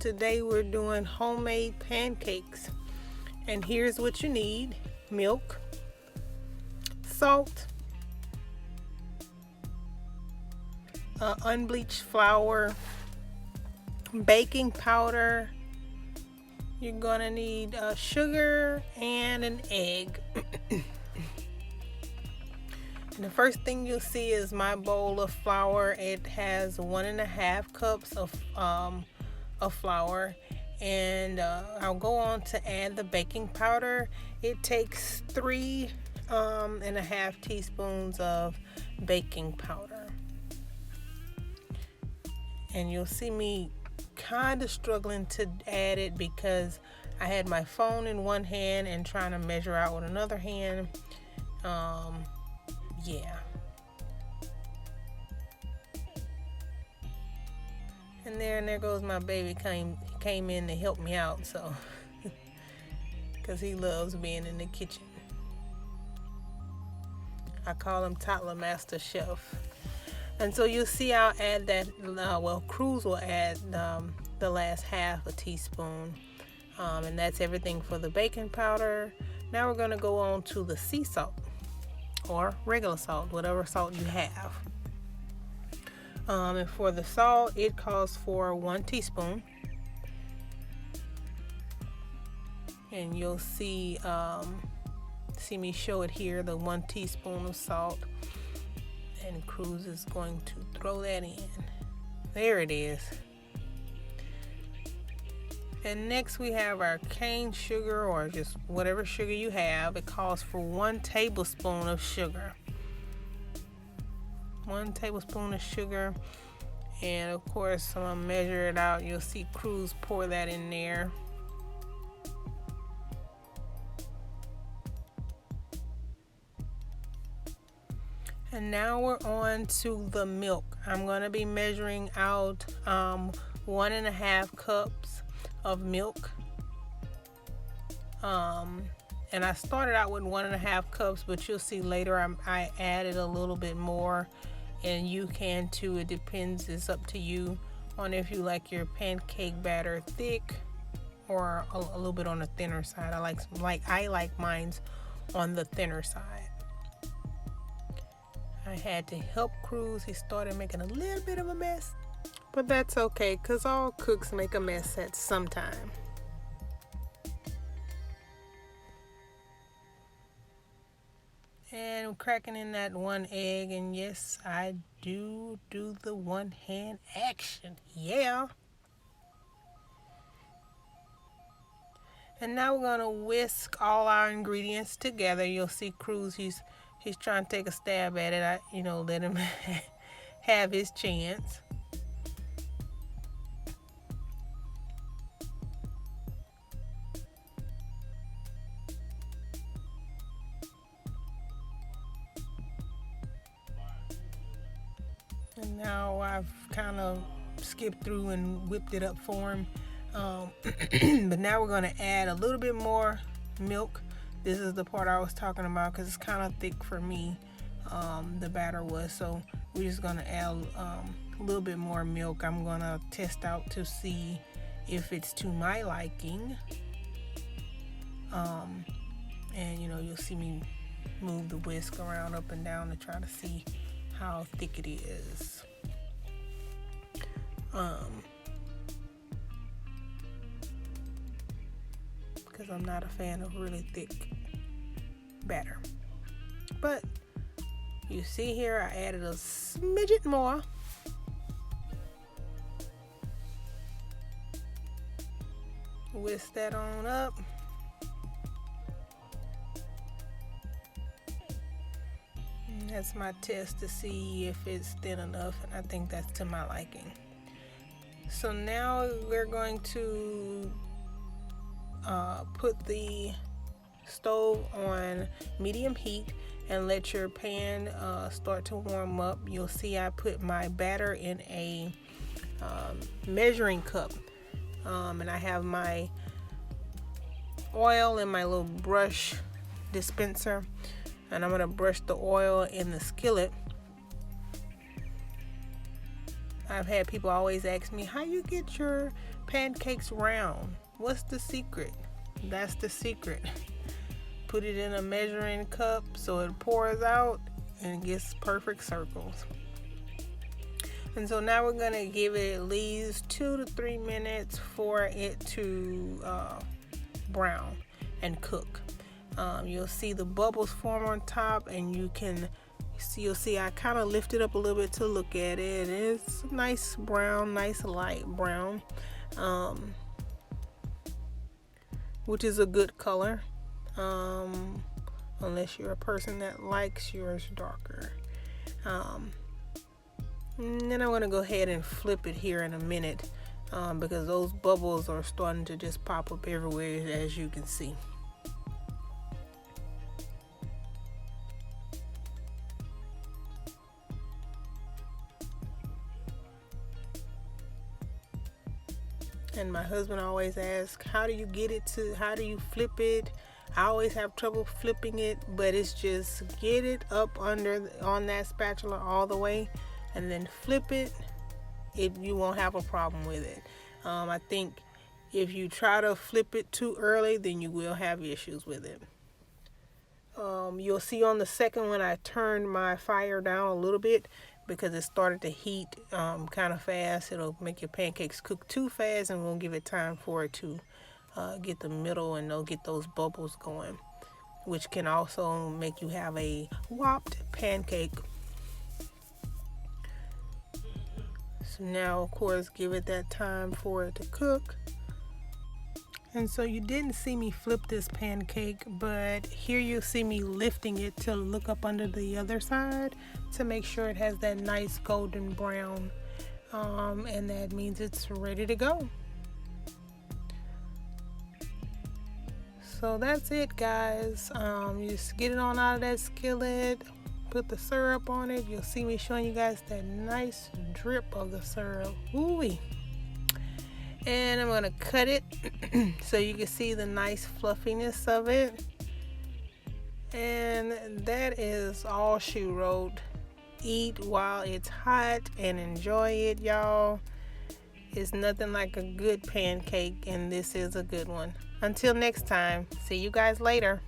today we're doing homemade pancakes. And here's what you need: milk, salt, unbleached flour, baking powder. You're gonna need sugar and an egg. And the first thing you'll see is my bowl of flour. It has 1.5 cups of flour, and I'll go on to add the baking powder. It takes 3.5 teaspoons of baking powder, and you'll see me kind of struggling to add it because I had my phone in one hand and trying to measure out with another hand. Yeah. And there goes my baby. Came in to help me out, so because he loves being in the kitchen. I call him toddler master chef. And so you'll see I'll add that. Cruz will add the last half a teaspoon, and that's everything for the baking powder. Now we're going to go on to the sea salt, or regular salt, whatever salt you have. And for the salt, it calls for 1 teaspoon. And you'll see me show it here, the 1 teaspoon of salt. And Cruz is going to throw that in. There it is. And next we have our cane sugar, or just whatever sugar you have. It calls for 1 tablespoon of sugar. 1 tablespoon of sugar. And of course, I'm gonna measure it out. You'll see Cruz pour that in there. And now we're on to the milk. I'm gonna be measuring out 1.5 cups of milk. And I started out with 1.5 cups, but you'll see later I added a little bit more, and you can too. It depends. It's up to you on if you like your pancake batter thick or a little bit on the thinner side. I like mine's on the thinner side. I had to help Cruz. He started making a little bit of a mess, but that's okay, because all cooks make a mess at some time. And I'm cracking in that 1 egg, and yes, I do the one hand action. Yeah. And now we're gonna whisk all our ingredients together. You'll see Cruz, he's trying to take a stab at it. Let him have his chance. And now I've kind of skipped through and whipped it up for him. But now we're going to add a little bit more milk. This is the part I was talking about, because it's kind of thick for me, the batter was. So we're just going to add a little bit more milk. I'm going to test out to see if it's to my liking. And you'll see me move the whisk around up and down to try to see how thick it is. Because I'm not a fan of really thick batter. But you see here, I added a smidget more. Whisk that on up. And that's my test to see if it's thin enough, and I think that's to my liking. So now we're going to put the stove on medium heat and let your pan start to warm up. You'll see I put my batter in a measuring cup, and I have my oil in my little brush dispenser, and I'm going to brush the oil in the skillet. I've had people always ask me how you get your pancakes round. What's the secret? That's the secret. Put it in a measuring cup so it pours out and gets perfect circles. And so now we're going to give it at least 2 to 3 minutes for it to brown and cook. You'll see the bubbles form on top, and you'll see I kind of lift it up a little bit to look at it. It's nice brown, nice light brown, which is a good color, unless you're a person that likes yours darker. And then I'm going to go ahead and flip it here in a minute, because those bubbles are starting to just pop up everywhere, as you can see. And my husband always asks, how do you flip it? I always have trouble flipping it, but it's just get it up on that spatula all the way, and then flip it. You won't have a problem with it. I think if you try to flip it too early, then you will have issues with it. You'll see on the second one I turned my fire down a little bit because it started to heat kind of fast. It'll make your pancakes cook too fast and won't give it time for it to get the middle and they'll get those bubbles going, which can also make you have a whopped pancake. So now, of course, give it that time for it to cook. And so you didn't see me flip this pancake, but here you'll see me lifting it to look up under the other side to make sure it has that nice golden brown, and that means it's ready to go. So that's it, guys. You just get it on out of that skillet, put the syrup on it. You'll see me showing you guys that nice drip of the syrup. Ooh-wee. And I'm going to cut it so you can see the nice fluffiness of it. And that is all she wrote. Eat while it's hot and enjoy it, y'all. It's nothing like a good pancake, and this is a good one. Until next time, see you guys later.